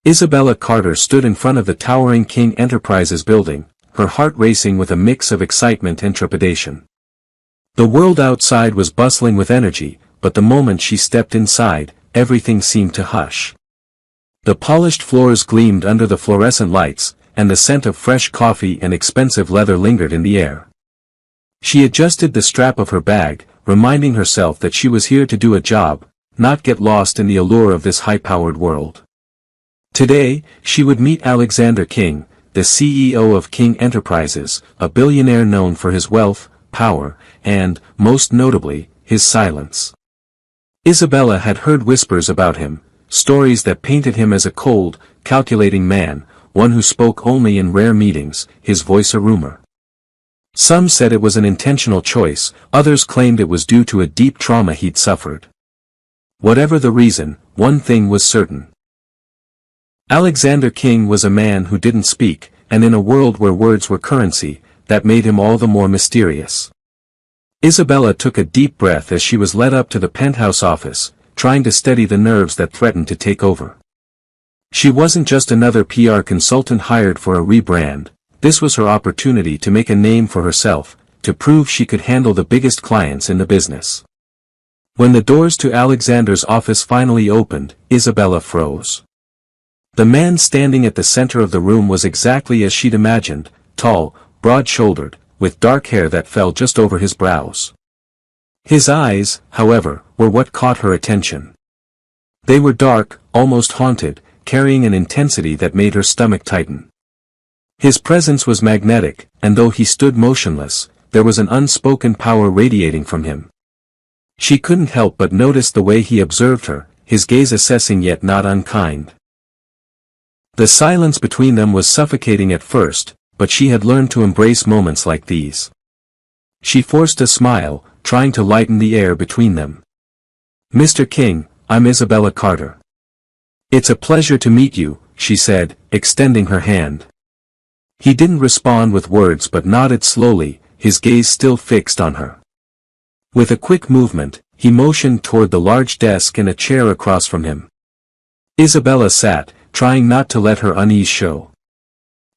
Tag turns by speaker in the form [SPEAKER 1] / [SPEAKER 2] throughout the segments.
[SPEAKER 1] Isabella Carter stood in front of the towering King Enterprises building, her heart racing with a mix of excitement and trepidation. The world outside was bustling with energy, but the moment she stepped inside, everything seemed to hush. The polished floors gleamed under the fluorescent lights, and the scent of fresh coffee and expensive leather lingered in the air. She adjusted the strap of her bag, reminding herself that she was here to do a job, not get lost in the allure of this high-powered world. Today, she would meet Alexander King, the CEO of King Enterprises, a billionaire known for his wealth, power, and, most notably, his silence. Isabella had heard whispers about him, stories that painted him as a cold, calculating man, one who spoke only in rare meetings, his voice a rumor. Some said it was an intentional choice, others claimed it was due to a deep trauma he'd suffered. Whatever the reason, one thing was certain. Alexander King was a man who didn't speak, and in a world where words were currency, that made him all the more mysterious. Isabella took a deep breath as she was led up to the penthouse office, trying to steady the nerves that threatened to take over. She wasn't just another PR consultant hired for a rebrand, this was her opportunity to make a name for herself, to prove she could handle the biggest clients in the business. When the doors to Alexander's office finally opened, Isabella froze. The man standing at the center of the room was exactly as she'd imagined, tall, broad-shouldered, with dark hair that fell just over his brows. His eyes, however, were what caught her attention. They were dark, almost haunted, carrying an intensity that made her stomach tighten. His presence was magnetic, and though he stood motionless, there was an unspoken power radiating from him. She couldn't help but notice the way he observed her, his gaze assessing yet not unkind. The silence between them was suffocating at first, but she had learned to embrace moments like these. She forced a smile, trying to lighten the air between them. "Mr. King, I'm Isabella Carter. It's a pleasure to meet you," she said, extending her hand. He didn't respond with words but nodded slowly, his gaze still fixed on her. With a quick movement, he motioned toward the large desk and a chair across from him. Isabella sat, trying not to let her unease show.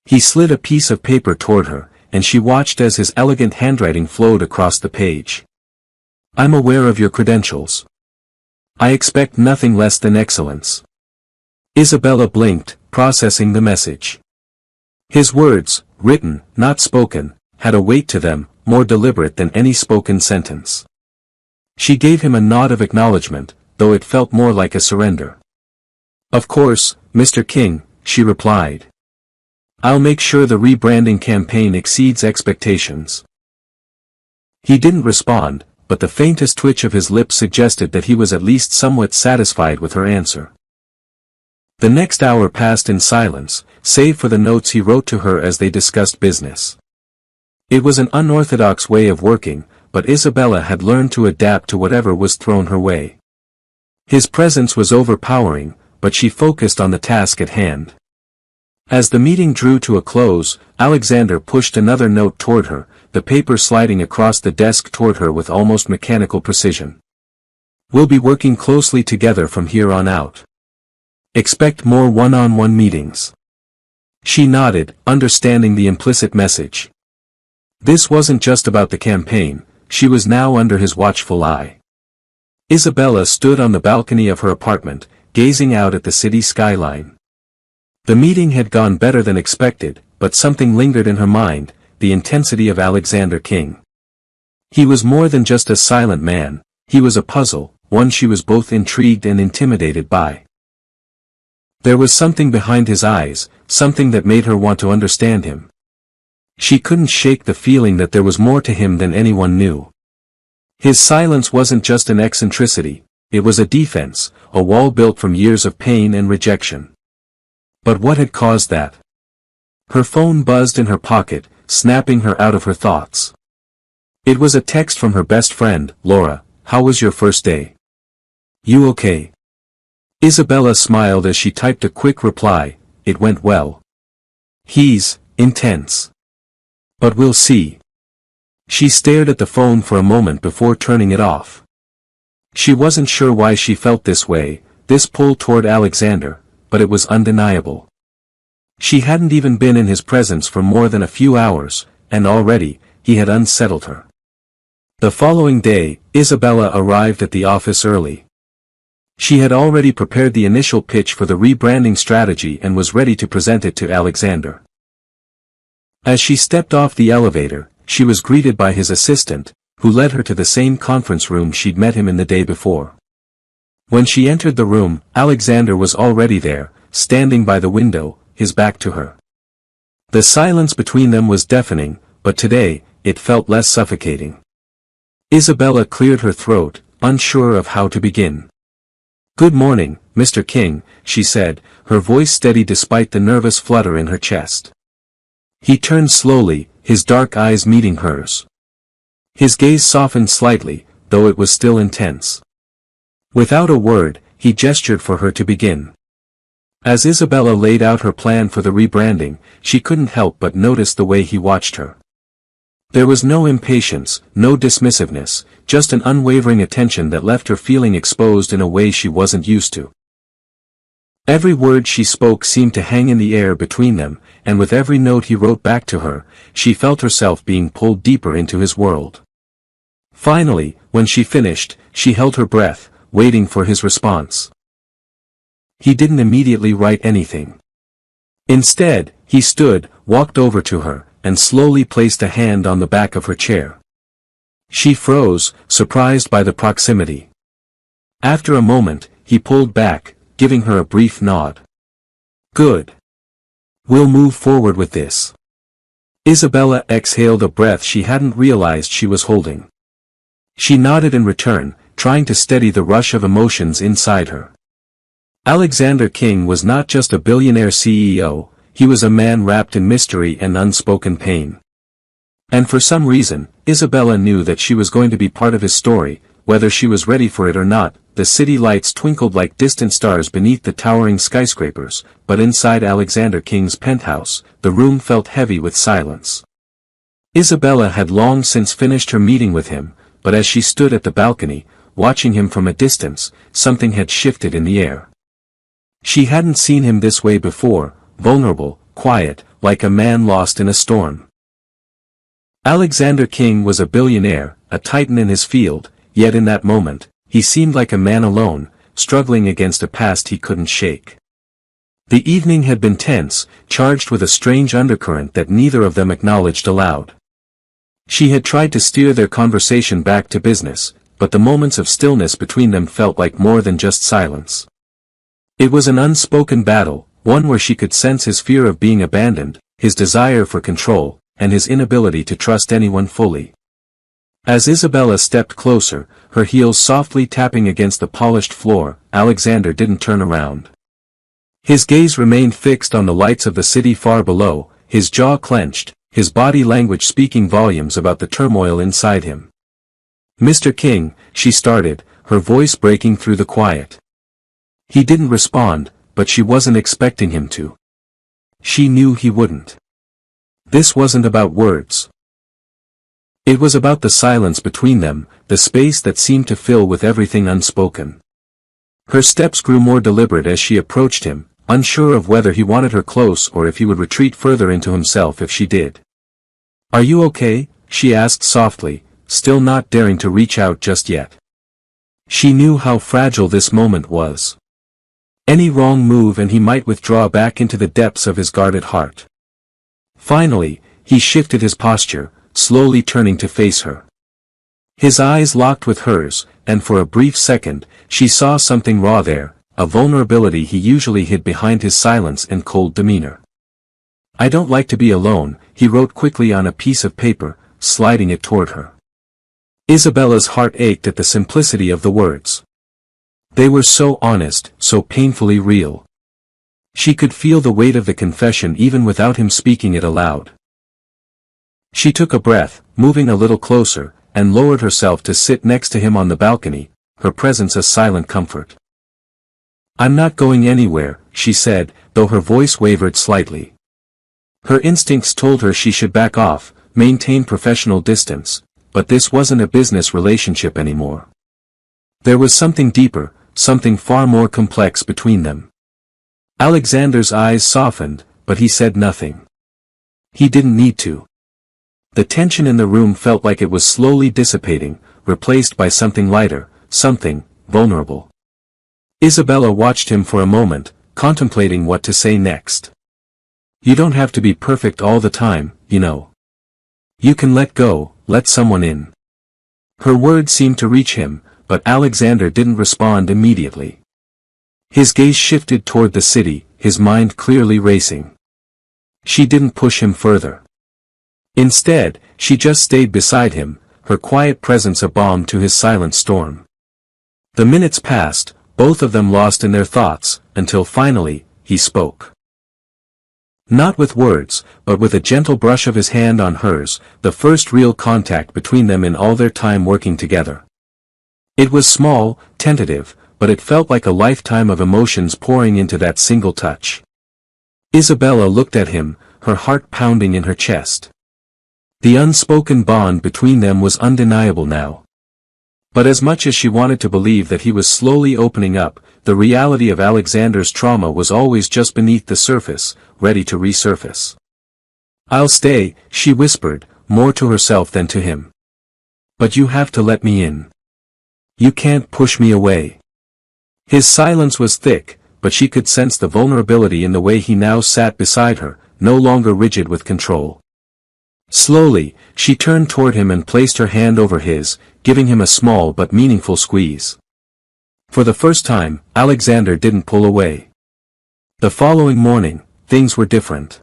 [SPEAKER 1] He slid a piece of paper toward her, and she watched as his elegant handwriting flowed across the page. "I'm aware of your credentials. I expect nothing less than excellence." Isabella blinked, processing the message. His words, written, not spoken, had a weight to them, more deliberate than any spoken sentence. She gave him a nod of acknowledgement, though it felt more like a surrender. "Of course, Mr. King," she replied. "I'll make sure the rebranding campaign exceeds expectations." He didn't respond, but the faintest twitch of his lips suggested that he was at least somewhat satisfied with her answer. The next hour passed in silence, save for the notes he wrote to her as they discussed business. It was an unorthodox way of working, but Isabella had learned to adapt to whatever was thrown her way. His presence was overpowering, but she focused on the task at hand. As the meeting drew to a close, Alexander pushed another note toward her, the paper sliding across the desk toward her with almost mechanical precision. "We'll be working closely together from here on out. Expect more one-on-one meetings." She nodded, understanding the implicit message. This wasn't just about the campaign, she was now under his watchful eye. Isabella stood on the balcony of her apartment, gazing out at the city skyline. The meeting had gone better than expected, but something lingered in her mind, the intensity of Alexander King. He was more than just a silent man, he was a puzzle, one she was both intrigued and intimidated by. There was something behind his eyes, something that made her want to understand him. She couldn't shake the feeling that there was more to him than anyone knew. His silence wasn't just an eccentricity, it was a defense, a wall built from years of pain and rejection. But what had caused that? Her phone buzzed in her pocket, snapping her out of her thoughts. It was a text from her best friend, Laura. "How was your first day? You okay?" Isabella smiled as she typed a quick reply, "It went well. He's intense. But we'll see." She stared at the phone for a moment before turning it off. She wasn't sure why she felt this way, this pull toward Alexander, but it was undeniable. She hadn't even been in his presence for more than a few hours, and already, he had unsettled her. The following day, Isabella arrived at the office early. She had already prepared the initial pitch for the rebranding strategy and was ready to present it to Alexander. As she stepped off the elevator, she was greeted by his assistant, who led her to the same conference room she'd met him in the day before. When she entered the room, Alexander was already there, standing by the window, his back to her. The silence between them was deafening, but today, it felt less suffocating. Isabella cleared her throat, unsure of how to begin. "Good morning, Mr. King," she said, her voice steady despite the nervous flutter in her chest. He turned slowly, his dark eyes meeting hers. His gaze softened slightly, though it was still intense. Without a word, he gestured for her to begin. As Isabella laid out her plan for the rebranding, she couldn't help but notice the way he watched her. There was no impatience, no dismissiveness, just an unwavering attention that left her feeling exposed in a way she wasn't used to. Every word she spoke seemed to hang in the air between them, and with every note he wrote back to her, she felt herself being pulled deeper into his world. Finally, when she finished, she held her breath, waiting for his response. He didn't immediately write anything. Instead, he stood, walked over to her, and slowly placed a hand on the back of her chair. She froze, surprised by the proximity. After a moment, he pulled back, giving her a brief nod. "Good. We'll move forward with this." Isabella exhaled a breath she hadn't realized she was holding. She nodded in return, trying to steady the rush of emotions inside her. Alexander King was not just a billionaire CEO, he was a man wrapped in mystery and unspoken pain. And for some reason, Isabella knew that she was going to be part of his story, whether she was ready for it or not. The city lights twinkled like distant stars beneath the towering skyscrapers, but inside Alexander King's penthouse, the room felt heavy with silence. Isabella had long since finished her meeting with him, but as she stood at the balcony, watching him from a distance, something had shifted in the air. She hadn't seen him this way before, vulnerable, quiet, like a man lost in a storm. Alexander King was a billionaire, a titan in his field, yet in that moment, he seemed like a man alone, struggling against a past he couldn't shake. The evening had been tense, charged with a strange undercurrent that neither of them acknowledged aloud. She had tried to steer their conversation back to business, but the moments of stillness between them felt like more than just silence. It was an unspoken battle, one where she could sense his fear of being abandoned, his desire for control, and his inability to trust anyone fully. As Isabella stepped closer, her heels softly tapping against the polished floor, Alexander didn't turn around. His gaze remained fixed on the lights of the city far below, his jaw clenched, his body language speaking volumes about the turmoil inside him. "Mr. King," she started, her voice breaking through the quiet. He didn't respond, but she wasn't expecting him to. She knew he wouldn't. This wasn't about words. It was about the silence between them, the space that seemed to fill with everything unspoken. Her steps grew more deliberate as she approached him, unsure of whether he wanted her close or if he would retreat further into himself if she did. "Are you okay?" she asked softly, still not daring to reach out just yet. She knew how fragile this moment was. Any wrong move and he might withdraw back into the depths of his guarded heart. Finally, he shifted his posture, slowly turning to face her. His eyes locked with hers, and for a brief second, she saw something raw there, a vulnerability he usually hid behind his silence and cold demeanor. "I don't like to be alone," he wrote quickly on a piece of paper, sliding it toward her. Isabella's heart ached at the simplicity of the words. They were so honest, so painfully real. She could feel the weight of the confession even without him speaking it aloud. She took a breath, moving a little closer, and lowered herself to sit next to him on the balcony, her presence a silent comfort. "I'm not going anywhere," she said, though her voice wavered slightly. Her instincts told her she should back off, maintain professional distance, but this wasn't a business relationship anymore. There was something deeper, something far more complex between them. Alexander's eyes softened, but he said nothing. He didn't need to. The tension in the room felt like it was slowly dissipating, replaced by something lighter, something vulnerable. Isabella watched him for a moment, contemplating what to say next. You don't have to be perfect all the time, you know. You can let go, let someone in. Her words seemed to reach him, but Alexander didn't respond immediately. His gaze shifted toward the city, his mind clearly racing. She didn't push him further. Instead, she just stayed beside him, her quiet presence a balm to his silent storm. The minutes passed, both of them lost in their thoughts, until finally, he spoke. Not with words, but with a gentle brush of his hand on hers, the first real contact between them in all their time working together. It was small, tentative, but it felt like a lifetime of emotions pouring into that single touch. Isabella looked at him, her heart pounding in her chest. The unspoken bond between them was undeniable now. But as much as she wanted to believe that he was slowly opening up, the reality of Alexander's trauma was always just beneath the surface, ready to resurface. I'll stay, she whispered, more to herself than to him. But you have to let me in. You can't push me away. His silence was thick, but she could sense the vulnerability in the way he now sat beside her, no longer rigid with control. Slowly, she turned toward him and placed her hand over his, giving him a small but meaningful squeeze. For the first time, Alexander didn't pull away. The following morning, things were different.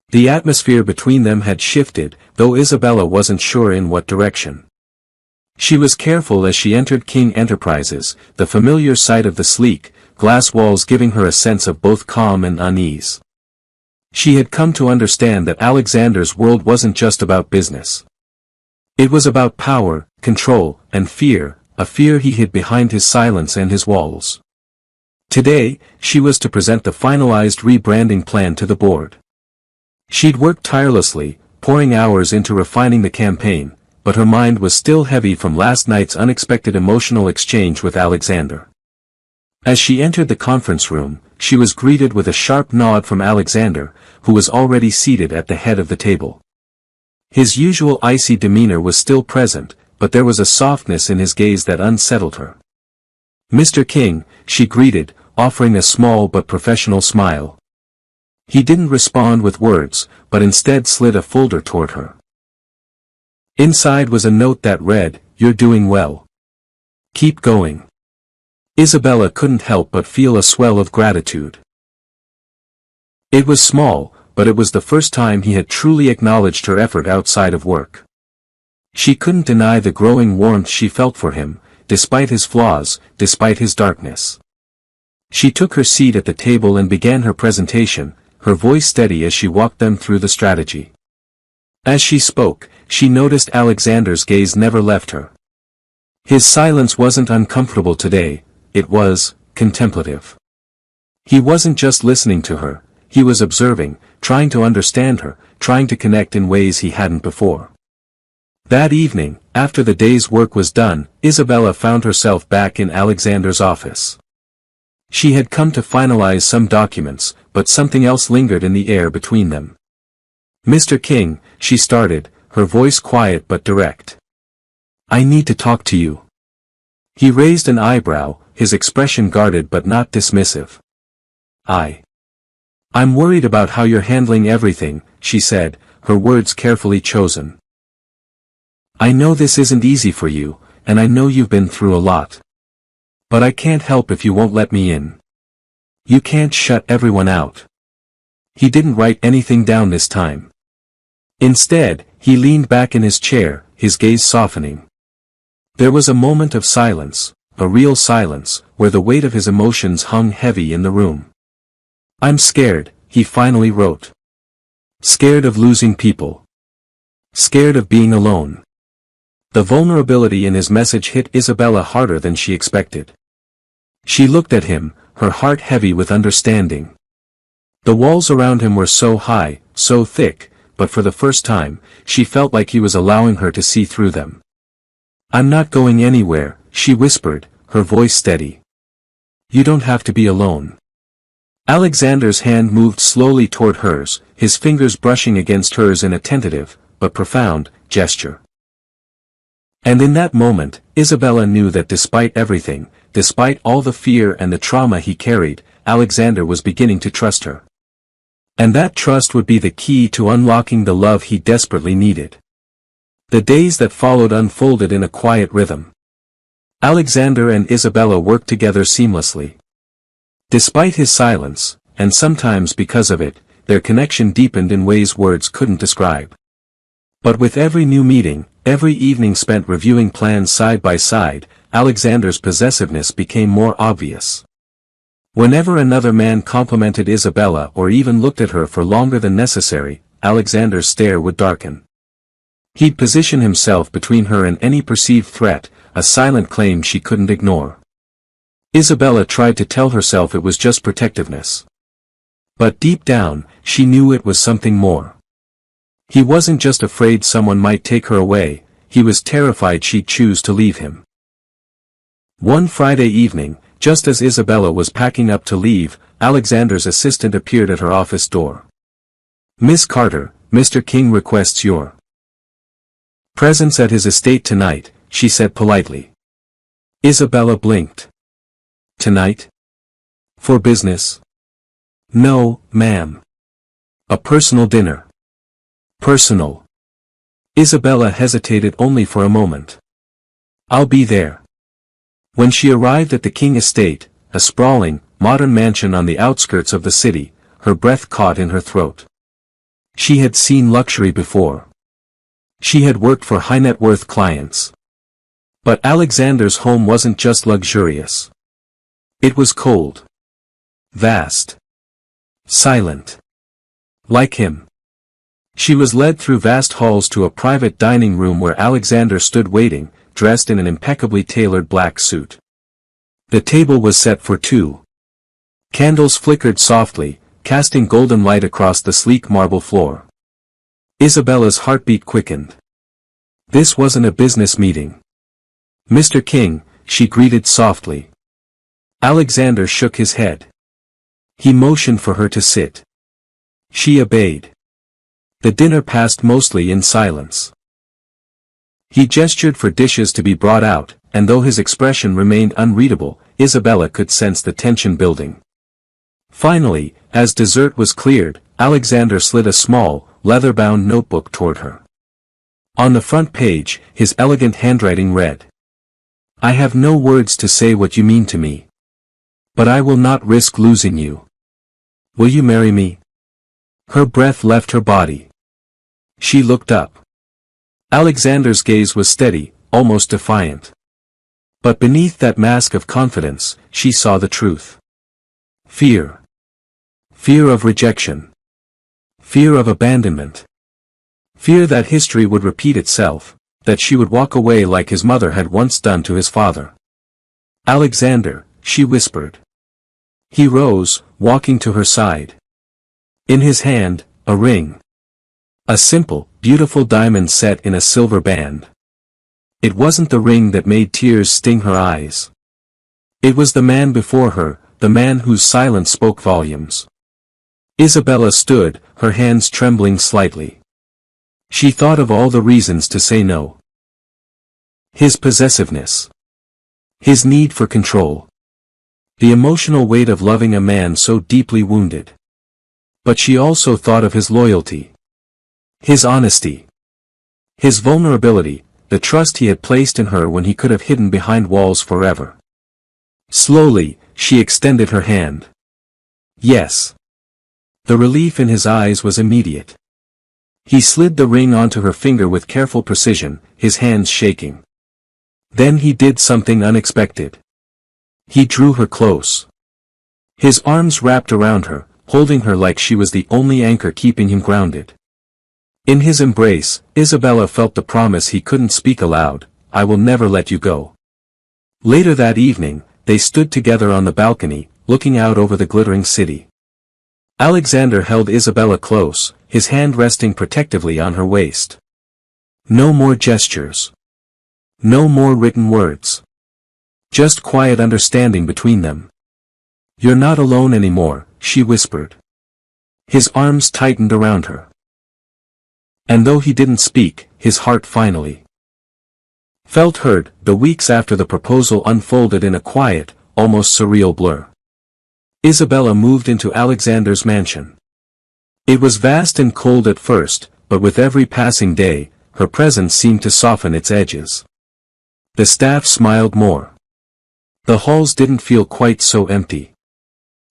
[SPEAKER 1] The atmosphere between them had shifted, though Isabella wasn't sure in what direction. She was careful as she entered King Enterprises, the familiar sight of the sleek, glass walls giving her a sense of both calm and unease. She had come to understand that Alexander's world wasn't just about business. It was about power, control, and fear, a fear he hid behind his silence and his walls. Today, she was to present the finalized rebranding plan to the board. She'd worked tirelessly, pouring hours into refining the campaign, but her mind was still heavy from last night's unexpected emotional exchange with Alexander. As she entered the conference room, she was greeted with a sharp nod from Alexander, who was already seated at the head of the table. His usual icy demeanor was still present, but there was a softness in his gaze that unsettled her. Mr. King, she greeted, offering a small but professional smile. He didn't respond with words, but instead slid a folder toward her. Inside was a note that read, "You're doing well. Keep going." Isabella couldn't help but feel a swell of gratitude. It was small, but it was the first time he had truly acknowledged her effort outside of work. She couldn't deny the growing warmth she felt for him, despite his flaws, despite his darkness. She took her seat at the table and began her presentation, her voice steady as she walked them through the strategy. As she spoke, she noticed Alexander's gaze never left her. His silence wasn't uncomfortable today, it was contemplative. He wasn't just listening to her, he was observing, trying to understand her, trying to connect in ways he hadn't before. That evening, after the day's work was done, Isabella found herself back in Alexander's office. She had come to finalize some documents, but something else lingered in the air between them. "Mr. King," she started, her voice quiet but direct. "I need to talk to you." He raised an eyebrow, his expression guarded but not dismissive. I'm worried about how you're handling everything," she said, her words carefully chosen. "I know this isn't easy for you, and I know you've been through a lot. But I can't help if you won't let me in. You can't shut everyone out." He didn't write anything down this time. Instead, he leaned back in his chair, his gaze softening. There was a moment of silence, a real silence, where the weight of his emotions hung heavy in the room. "I'm scared," he finally wrote. "Scared of losing people. Scared of being alone." The vulnerability in his message hit Isabella harder than she expected. She looked at him, her heart heavy with understanding. The walls around him were so high, so thick, but for the first time, she felt like he was allowing her to see through them. "I'm not going anywhere," she whispered, her voice steady. "You don't have to be alone. Alexander's hand moved slowly toward hers, his fingers brushing against hers in a tentative, but profound, gesture. And in that moment, Isabella knew that despite everything, despite all the fear and the trauma he carried, Alexander was beginning to trust her. And that trust would be the key to unlocking the love he desperately needed. The days that followed unfolded in a quiet rhythm. Alexander and Isabella worked together seamlessly. Despite his silence, and sometimes because of it, their connection deepened in ways words couldn't describe. But with every new meeting, every evening spent reviewing plans side by side, Alexander's possessiveness became more obvious. Whenever another man complimented Isabella or even looked at her for longer than necessary, Alexander's stare would darken. He'd position himself between her and any perceived threat, a silent claim she couldn't ignore. Isabella tried to tell herself it was just protectiveness. But deep down, she knew it was something more. He wasn't just afraid someone might take her away, he was terrified she'd choose to leave him. One Friday evening, just as Isabella was packing up to leave, Alexander's assistant appeared at her office door. "Miss Carter, Mr. King requests your presence at his estate tonight," she said politely. Isabella blinked. "Tonight? For business?" "No, ma'am. A personal dinner." "Personal?" Isabella hesitated only for a moment. "I'll be there." When she arrived at the King estate, a sprawling, modern mansion on the outskirts of the city, her breath caught in her throat. She had seen luxury before. She had worked for high-net-worth clients. But Alexander's home wasn't just luxurious. It was cold. Vast. Silent. Like him. She was led through vast halls to a private dining room where Alexander stood waiting, dressed in an impeccably tailored black suit. The table was set for two. Candles flickered softly, casting golden light across the sleek marble floor. Isabella's heartbeat quickened. This wasn't a business meeting. "Mr. King," she greeted softly. Alexander shook his head. He motioned for her to sit. She obeyed. The dinner passed mostly in silence. He gestured for dishes to be brought out, and though his expression remained unreadable, Isabella could sense the tension building. Finally, as dessert was cleared, Alexander slid a small, leather-bound notebook toward her. On the front page, his elegant handwriting read, "I have no words to say what you mean to me. But I will not risk losing you. Will you marry me?" Her breath left her body. She looked up. Alexander's gaze was steady, almost defiant. But beneath that mask of confidence, she saw the truth. Fear. Fear of rejection. Fear of abandonment. Fear that history would repeat itself, that she would walk away like his mother had once done to his father. "Alexander," she whispered. He rose, walking to her side. In his hand, a ring. A simple, beautiful diamond set in a silver band. It wasn't the ring that made tears sting her eyes. It was the man before her, the man whose silence spoke volumes. Isabella stood, her hands trembling slightly. She thought of all the reasons to say no. His possessiveness. His need for control. The emotional weight of loving a man so deeply wounded. But she also thought of his loyalty. His honesty. His vulnerability, the trust he had placed in her when he could have hidden behind walls forever. Slowly, she extended her hand. Yes. The relief in his eyes was immediate. He slid the ring onto her finger with careful precision, his hands shaking. Then he did something unexpected. He drew her close. His arms wrapped around her, holding her like she was the only anchor keeping him grounded. In his embrace, Isabella felt the promise he couldn't speak aloud, "I will never let you go." Later that evening, they stood together on the balcony, looking out over the glittering city. Alexander held Isabella close, his hand resting protectively on her waist. No more gestures. No more written words. Just quiet understanding between them. "You're not alone anymore," she whispered. His arms tightened around her. And though he didn't speak, his heart finally felt heard. The weeks after the proposal unfolded in a quiet, almost surreal blur. Isabella moved into Alexander's mansion. It was vast and cold at first, but with every passing day, her presence seemed to soften its edges. The staff smiled more. The halls didn't feel quite so empty.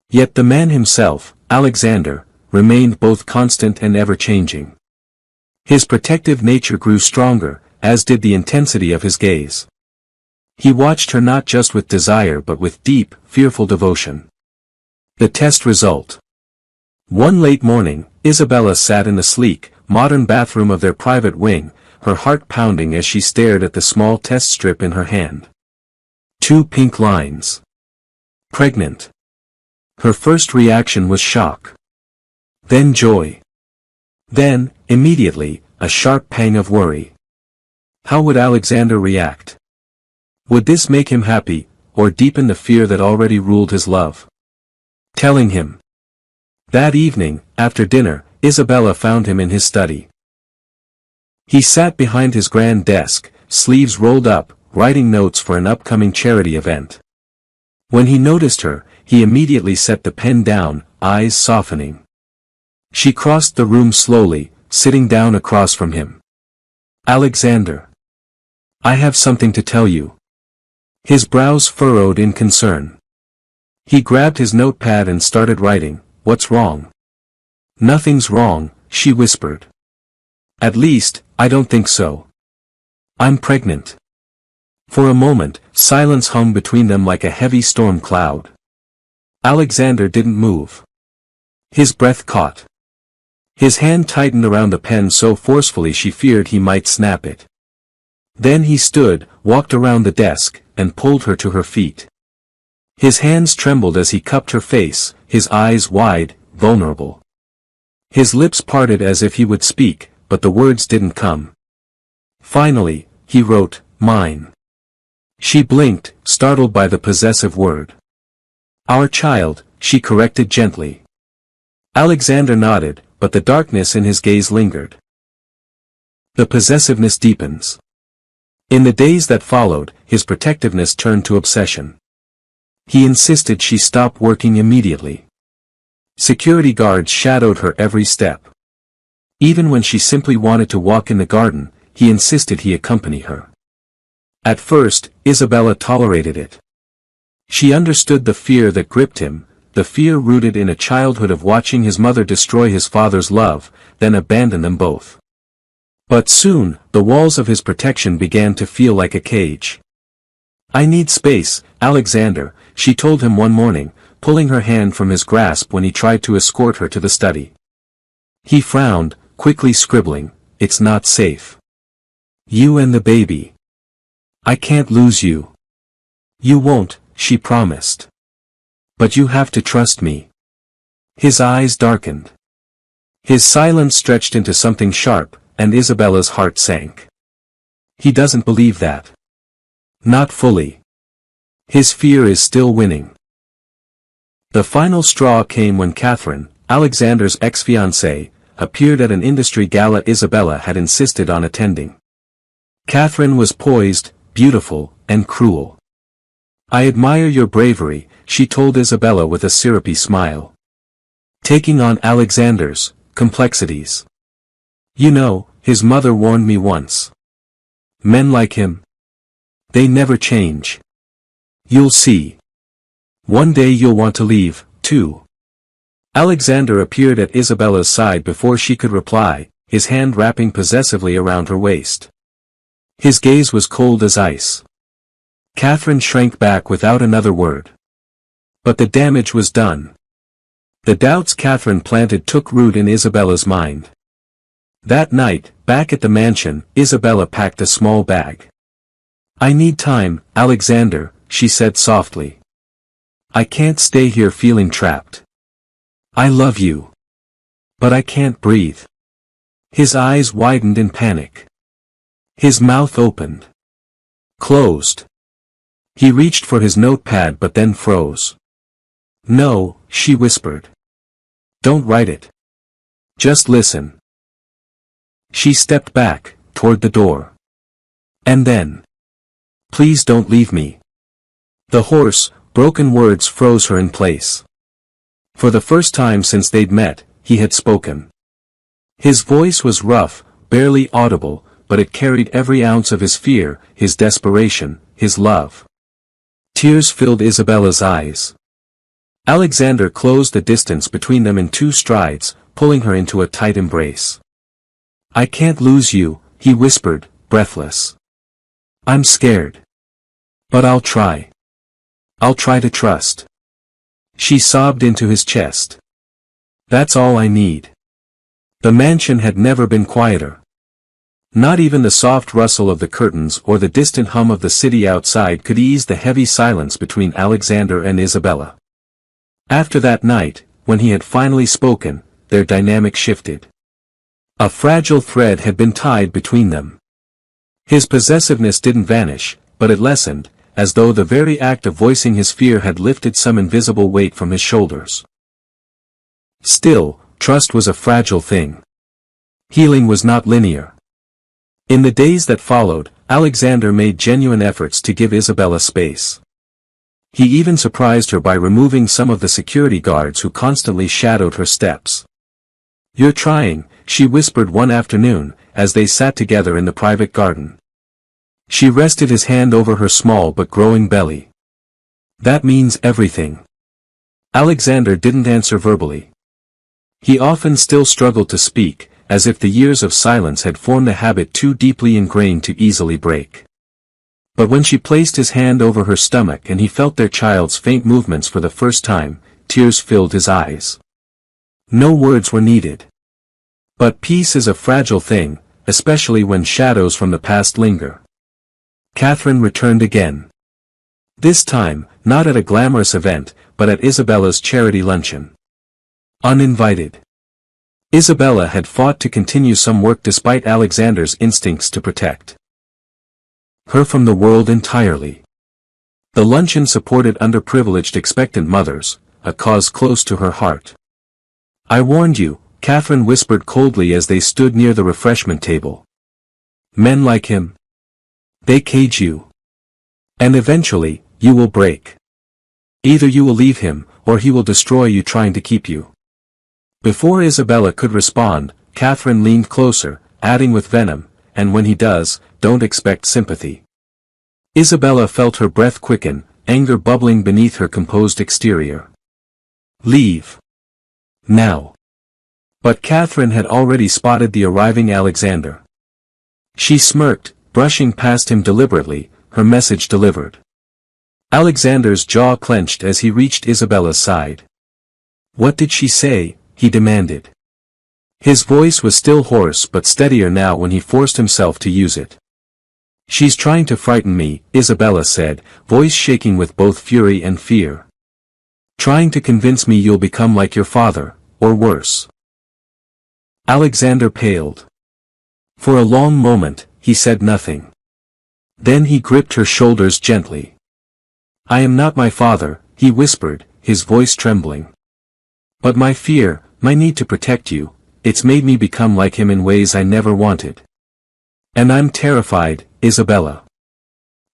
[SPEAKER 1] Yet the man himself, Alexander, remained both constant and ever-changing. His protective nature grew stronger, as did the intensity of his gaze. He watched her not just with desire but with deep, fearful devotion. The test result. One late morning, Isabella sat in the sleek, modern bathroom of their private wing, her heart pounding as she stared at the small test strip in her hand. 2 pink lines. Pregnant. Her first reaction was shock. Then joy. Then, immediately, a sharp pang of worry. How would Alexander react? Would this make him happy, or deepen the fear that already ruled his love? Telling him. That evening, after dinner, Isabella found him in his study. He sat behind his grand desk, sleeves rolled up, writing notes for an upcoming charity event. When he noticed her, he immediately set the pen down, eyes softening. She crossed the room slowly, sitting down across from him. Alexander. I have something to tell you. His brows furrowed in concern. He grabbed his notepad and started writing. What's wrong? Nothing's wrong, she whispered. At least, I don't think so. I'm pregnant. For a moment, silence hung between them like a heavy storm cloud. Alexander didn't move. His breath caught. His hand tightened around the pen so forcefully she feared he might snap it. Then he stood, walked around the desk, and pulled her to her feet. His hands trembled as he cupped her face, his eyes wide, vulnerable. His lips parted as if he would speak, but the words didn't come. Finally, he wrote, mine. She blinked, startled by the possessive word. Our child, she corrected gently. Alexander nodded, but the darkness in his gaze lingered. The possessiveness deepens. In the days that followed, his protectiveness turned to obsession. He insisted she stop working immediately. Security guards shadowed her every step. Even when she simply wanted to walk in the garden, he insisted he accompany her. At first, Isabella tolerated it. She understood the fear that gripped him, the fear rooted in a childhood of watching his mother destroy his father's love, then abandon them both. But soon, the walls of his protection began to feel like a cage. I need space, Alexander, she told him one morning, pulling her hand from his grasp when he tried to escort her to the study. He frowned, quickly scribbling, it's not safe. You and the baby. I can't lose you. You won't, she promised. But you have to trust me. His eyes darkened. His silence stretched into something sharp, and Isabella's heart sank. He doesn't believe that. Not fully. His fear is still winning. The final straw came when Catherine, Alexander's ex-fiancée, appeared at an industry gala Isabella had insisted on attending. Catherine was poised, beautiful, and cruel. I admire your bravery, she told Isabella with a syrupy smile. Taking on Alexander's complexities. You know, his mother warned me once. Men like him. They never change. You'll see. One day you'll want to leave, too. Alexander appeared at Isabella's side before she could reply, his hand wrapping possessively around her waist. His gaze was cold as ice. Catherine shrank back without another word. But the damage was done. The doubts Catherine planted took root in Isabella's mind. That night, back at the mansion, Isabella packed a small bag. I need time, Alexander, she said softly. I can't stay here feeling trapped. I love you. But I can't breathe. His eyes widened in panic. His mouth opened. Closed. He reached for his notepad but then froze. No, she whispered. Don't write it. Just listen. She stepped back, toward the door. And then. Please don't leave me. The hoarse, broken words froze her in place. For the first time since they'd met, he had spoken. His voice was rough, barely audible, but it carried every ounce of his fear, his desperation, his love. Tears filled Isabella's eyes. Alexander closed the distance between them in 2 strides, pulling her into a tight embrace. I can't lose you, he whispered, breathless. I'm scared. But I'll try. I'll try to trust. She sobbed into his chest. That's all I need. The mansion had never been quieter. Not even the soft rustle of the curtains or the distant hum of the city outside could ease the heavy silence between Alexander and Isabella. After that night, when he had finally spoken, their dynamic shifted. A fragile thread had been tied between them. His possessiveness didn't vanish, but it lessened, as though the very act of voicing his fear had lifted some invisible weight from his shoulders. Still, trust was a fragile thing. Healing was not linear. In the days that followed, Alexander made genuine efforts to give Isabella space. He even surprised her by removing some of the security guards who constantly shadowed her steps. You're trying, she whispered one afternoon, as they sat together in the private garden. She rested his hand over her small but growing belly. That means everything. Alexander didn't answer verbally. He often still struggled to speak, as if the years of silence had formed a habit too deeply ingrained to easily break. But when she placed his hand over her stomach and he felt their child's faint movements for the first time, tears filled his eyes. No words were needed. But peace is a fragile thing, especially when shadows from the past linger. Catherine returned again. This time, not at a glamorous event, but at Isabella's charity luncheon. Uninvited. Isabella had fought to continue some work despite Alexander's instincts to protect her from the world entirely. The luncheon supported underprivileged expectant mothers, a cause close to her heart. I warned you, Catherine whispered coldly as they stood near the refreshment table. Men like him. They cage you. And eventually, you will break. Either you will leave him, or he will destroy you trying to keep you. Before Isabella could respond, Catherine leaned closer, adding with venom, and when he does, don't expect sympathy. Isabella felt her breath quicken, anger bubbling beneath her composed exterior. Leave. Now. But Catherine had already spotted the arriving Alexander. She smirked, brushing past him deliberately, her message delivered. Alexander's jaw clenched as he reached Isabella's side. What did she say? He demanded. His voice was still hoarse but steadier now when he forced himself to use it. She's trying to frighten me, Isabella said, voice shaking with both fury and fear. Trying to convince me you'll become like your father, or worse. Alexander paled. For a long moment, he said nothing. Then he gripped her shoulders gently. I am not my father, he whispered, his voice trembling. But my fear, my need to protect you, it's made me become like him in ways I never wanted. And I'm terrified, Isabella.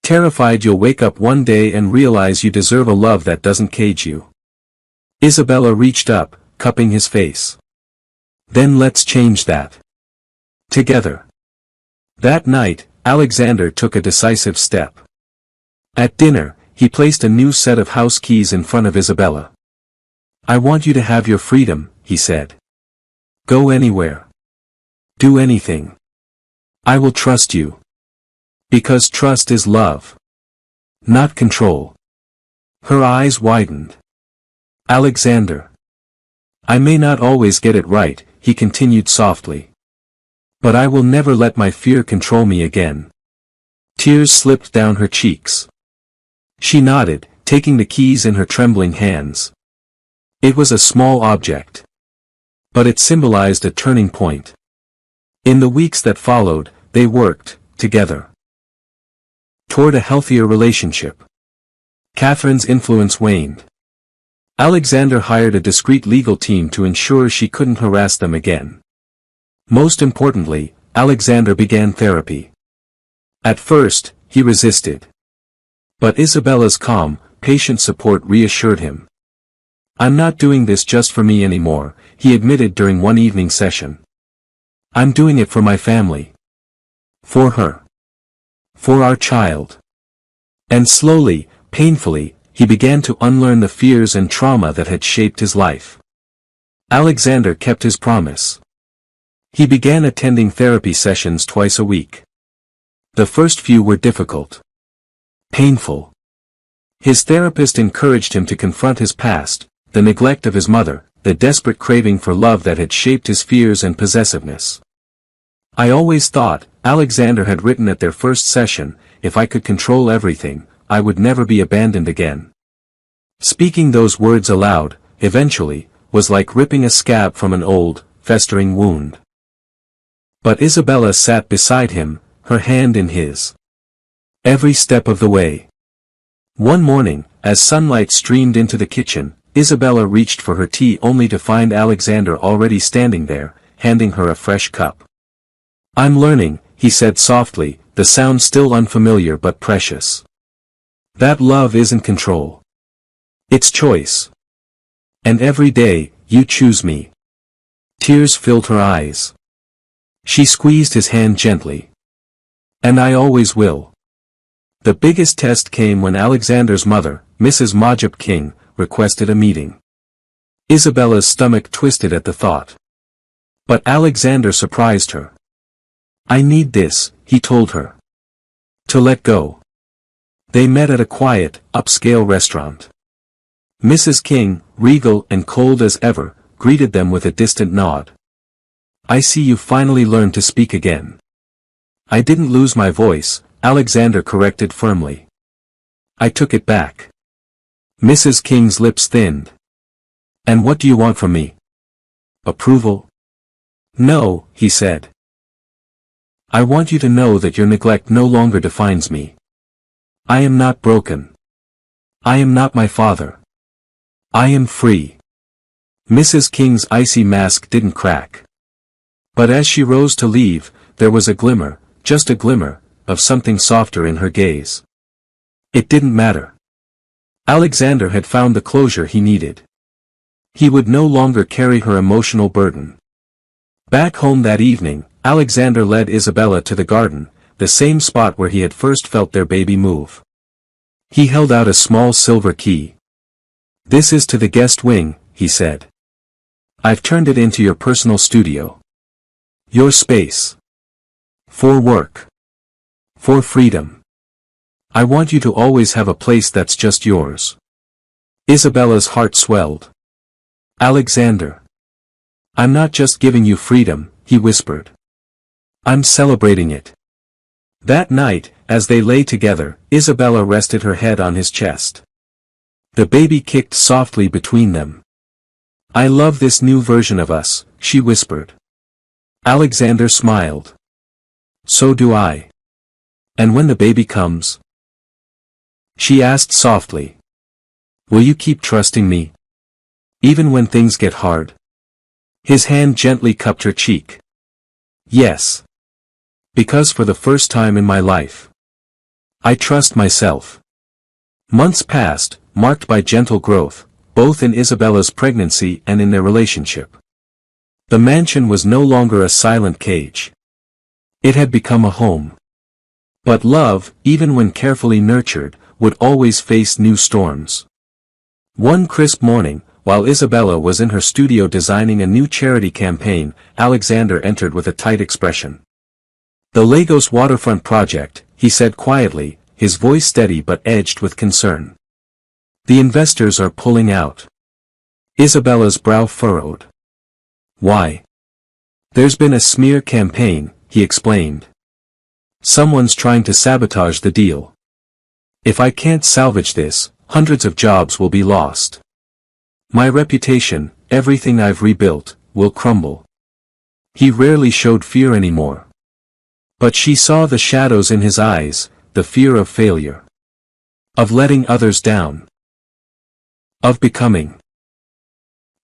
[SPEAKER 1] Terrified you'll wake up one day and realize you deserve a love that doesn't cage you. Isabella reached up, cupping his face. Then let's change that. Together. That night, Alexander took a decisive step. At dinner, he placed a new set of house keys in front of Isabella. I want you to have your freedom, he said. Go anywhere. Do anything. I will trust you. Because trust is love. Not control. Her eyes widened. Alexander. I may not always get it right, he continued softly. But I will never let my fear control me again. Tears slipped down her cheeks. She nodded, taking the keys in her trembling hands. It was a small object. But it symbolized a turning point. In the weeks that followed, they worked, together. Toward a healthier relationship. Catherine's influence waned. Alexander hired a discreet legal team to ensure she couldn't harass them again. Most importantly, Alexander began therapy. At first, he resisted. But Isabella's calm, patient support reassured him. "I'm not doing this just for me anymore," he admitted during one evening session. "I'm doing it for my family. For her. For our child." And slowly, painfully, he began to unlearn the fears and trauma that had shaped his life. Alexander kept his promise. He began attending therapy sessions twice a week. The first few were difficult. Painful. His therapist encouraged him to confront his past, the neglect of his mother, the desperate craving for love that had shaped his fears and possessiveness. "I always thought," Alexander had written at their first session, "if I could control everything, I would never be abandoned again." Speaking those words aloud, eventually, was like ripping a scab from an old, festering wound. But Isabella sat beside him, her hand in his. Every step of the way. One morning, as sunlight streamed into the kitchen, Isabella reached for her tea only to find Alexander already standing there, handing her a fresh cup. "I'm learning," he said softly, the sound still unfamiliar but precious. "That love isn't control. It's choice. And every day, you choose me." Tears filled her eyes. She squeezed his hand gently. "And I always will." The biggest test came when Alexander's mother, Mrs. Majub King, requested a meeting. Isabella's stomach twisted at the thought. But Alexander surprised her. "I need this," he told her. "To let go." They met at a quiet, upscale restaurant. Mrs. King, regal and cold as ever, greeted them with a distant nod. "I see you finally learned to speak again." "I didn't lose my voice," Alexander corrected firmly. "I took it back." Mrs. King's lips thinned. "And what do you want from me? Approval?" "No," he said. "I want you to know that your neglect no longer defines me. I am not broken. I am not my father. I am free." Mrs. King's icy mask didn't crack. But as she rose to leave, there was a glimmer, just a glimmer, of something softer in her gaze. It didn't matter. Alexander had found the closure he needed. He would no longer carry her emotional burden. Back home that evening, Alexander led Isabella to the garden, the same spot where he had first felt their baby move. He held out a small silver key. "This is to the guest wing," he said. "I've turned it into your personal studio. Your space. For work. For freedom. I want you to always have a place that's just yours." Isabella's heart swelled. "Alexander. I'm not just giving you freedom," he whispered. "I'm celebrating it." That night, as they lay together, Isabella rested her head on his chest. The baby kicked softly between them. "I love this new version of us," she whispered. Alexander smiled. "So do I. And when the baby comes?" she asked softly. "Will you keep trusting me? Even when things get hard?" His hand gently cupped her cheek. "Yes. Because for the first time in my life, I trust myself." Months passed, marked by gentle growth, both in Isabella's pregnancy and in their relationship. The mansion was no longer a silent cage. It had become a home. But love, even when carefully nurtured, would always face new storms. One crisp morning, while Isabella was in her studio designing a new charity campaign, Alexander entered with a tight expression. "The Lagos waterfront project," he said quietly, his voice steady but edged with concern. "The investors are pulling out." Isabella's brow furrowed. "Why?" "There's been a smear campaign," he explained. "Someone's trying to sabotage the deal. If I can't salvage this, hundreds of jobs will be lost. My reputation, everything I've rebuilt, will crumble." He rarely showed fear anymore. But she saw the shadows in his eyes, the fear of failure. Of letting others down. Of becoming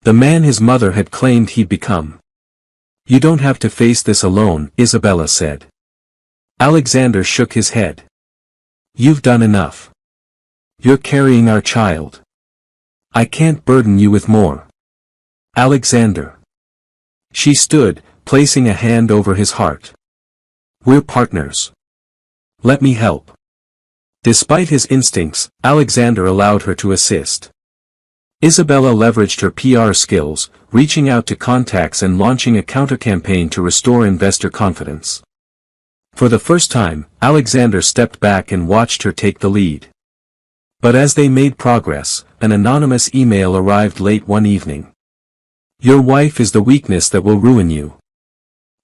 [SPEAKER 1] The man his mother had claimed he'd become. "You don't have to face this alone," Isabella said. Alexander shook his head. "You've done enough. You're carrying our child. I can't burden you with more." "Alexander." She stood, placing a hand over his heart. "We're partners. Let me help." Despite his instincts, Alexander allowed her to assist. Isabella leveraged her PR skills, reaching out to contacts and launching a counter-campaign to restore investor confidence. For the first time, Alexander stepped back and watched her take the lead. But as they made progress, an anonymous email arrived late one evening. "Your wife is the weakness that will ruin you.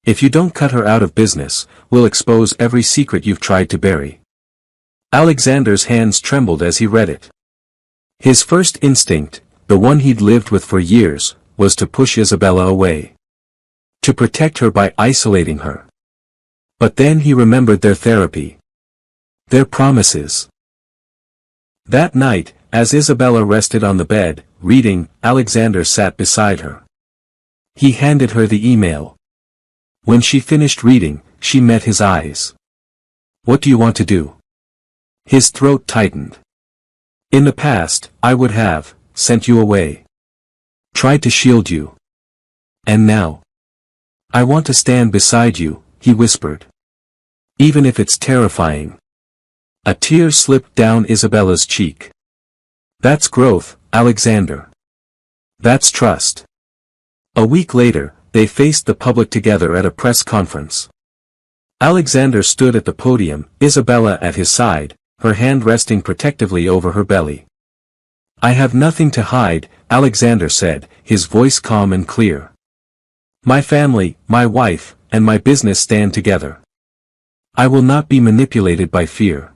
[SPEAKER 1] If you don't cut her out of business, we'll expose every secret you've tried to bury." Alexander's hands trembled as he read it. His first instinct, the one he'd lived with for years, was to push Isabella away. To protect her by isolating her. But then he remembered their therapy. Their promises. That night, as Isabella rested on the bed, reading, Alexander sat beside her. He handed her the email. When she finished reading, she met his eyes. "What do you want to do?" His throat tightened. "In the past, I would have sent you away. Tried to shield you. And now? I want to stand beside you," he whispered. "Even if it's terrifying." A tear slipped down Isabella's cheek. "That's growth, Alexander. That's trust." A week later, they faced the public together at a press conference. Alexander stood at the podium, Isabella at his side, her hand resting protectively over her belly. "I have nothing to hide," Alexander said, his voice calm and clear. "My family, my wife, and my business stand together. I will not be manipulated by fear."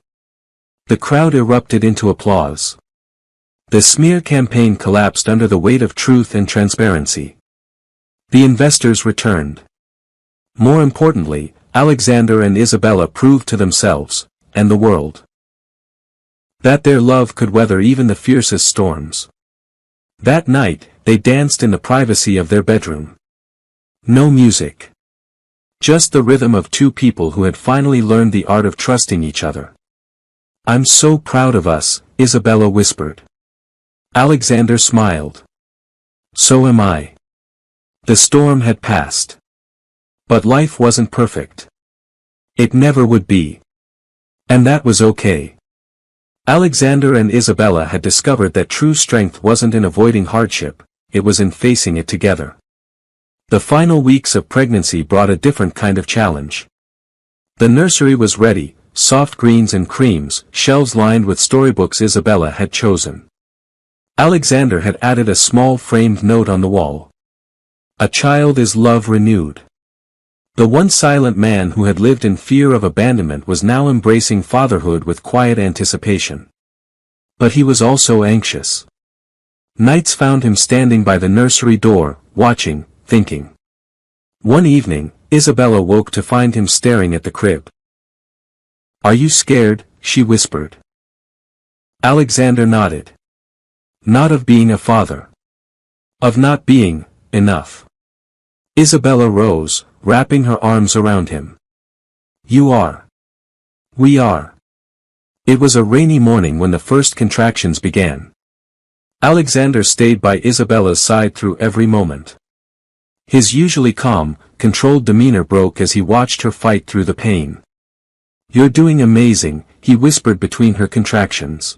[SPEAKER 1] The crowd erupted into applause. The smear campaign collapsed under the weight of truth and transparency. The investors returned. More importantly, Alexander and Isabella proved to themselves, and the world, that their love could weather even the fiercest storms. That night, they danced in the privacy of their bedroom. No music. Just the rhythm of two people who had finally learned the art of trusting each other. "I'm so proud of us," Isabella whispered. Alexander smiled. "So am I." The storm had passed. But life wasn't perfect. It never would be. And that was okay. Alexander and Isabella had discovered that true strength wasn't in avoiding hardship, it was in facing it together. The final weeks of pregnancy brought a different kind of challenge. The nursery was ready, soft greens and creams, shelves lined with storybooks Isabella had chosen. Alexander had added a small framed note on the wall. "A child is love renewed." The once silent man who had lived in fear of abandonment was now embracing fatherhood with quiet anticipation. But he was also anxious. Nights found him standing by the nursery door, watching, thinking. One evening, Isabella woke to find him staring at the crib. "Are you scared?" she whispered. Alexander nodded. "Not of being a father. Of not being enough." Isabella rose, wrapping her arms around him. "You are. We are." It was a rainy morning when the first contractions began. Alexander stayed by Isabella's side through every moment. His usually calm, controlled demeanor broke as he watched her fight through the pain. "You're doing amazing," he whispered between her contractions.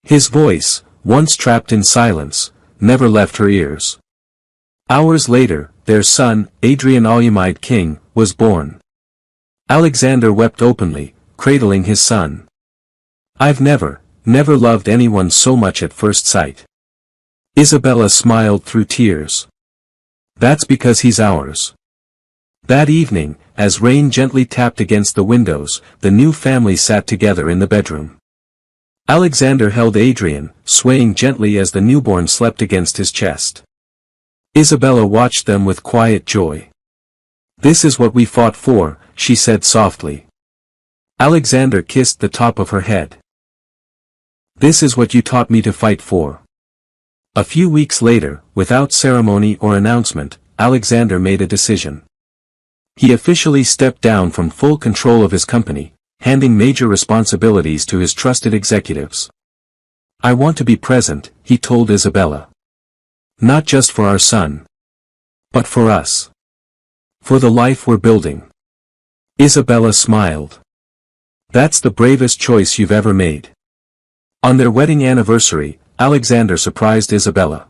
[SPEAKER 1] His voice, once trapped in silence, never left her ears. Hours later, their son, Adrian Alyamide King, was born. Alexander wept openly, cradling his son. "I've never loved anyone so much at first sight." Isabella smiled through tears. "That's because he's ours." That evening, as rain gently tapped against the windows, the new family sat together in the bedroom. Alexander held Adrian, swaying gently as the newborn slept against his chest. Isabella watched them with quiet joy. "This is what we fought for," she said softly. Alexander kissed the top of her head. "This is what you taught me to fight for." A few weeks later, without ceremony or announcement, Alexander made a decision. He officially stepped down from full control of his company, handing major responsibilities to his trusted executives. "I want to be present," he told Isabella. "Not just for our son, but for us. For the life we're building." Isabella smiled. "That's the bravest choice you've ever made." On their wedding anniversary, Alexander surprised Isabella.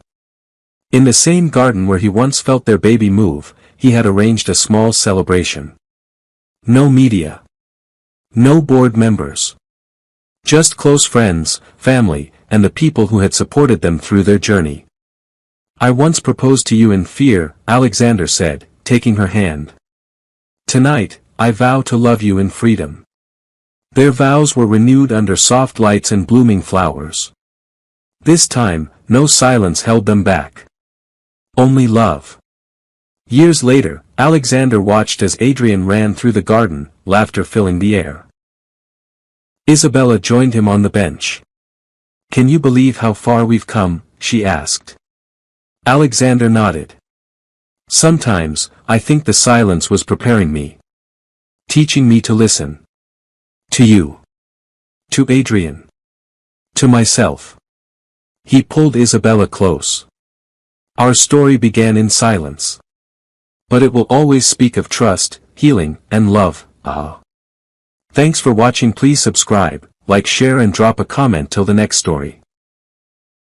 [SPEAKER 1] In the same garden where he once felt their baby move, he had arranged a small celebration. No media. No board members. Just close friends, family, and the people who had supported them through their journey. "I once proposed to you in fear," Alexander said, taking her hand. "Tonight, I vow to love you in freedom." Their vows were renewed under soft lights and blooming flowers. This time, no silence held them back. Only love. Years later, Alexander watched as Adrian ran through the garden, laughter filling the air. Isabella joined him on the bench. "Can you believe how far we've come?" she asked. Alexander nodded. "Sometimes, I think the silence was preparing me. Teaching me to listen. To you. To Adrian. To myself." He pulled Isabella close. "Our story began in silence. But it will always speak of trust, healing, and love." Thanks for watching. Please subscribe, like, share and drop a comment till the next story.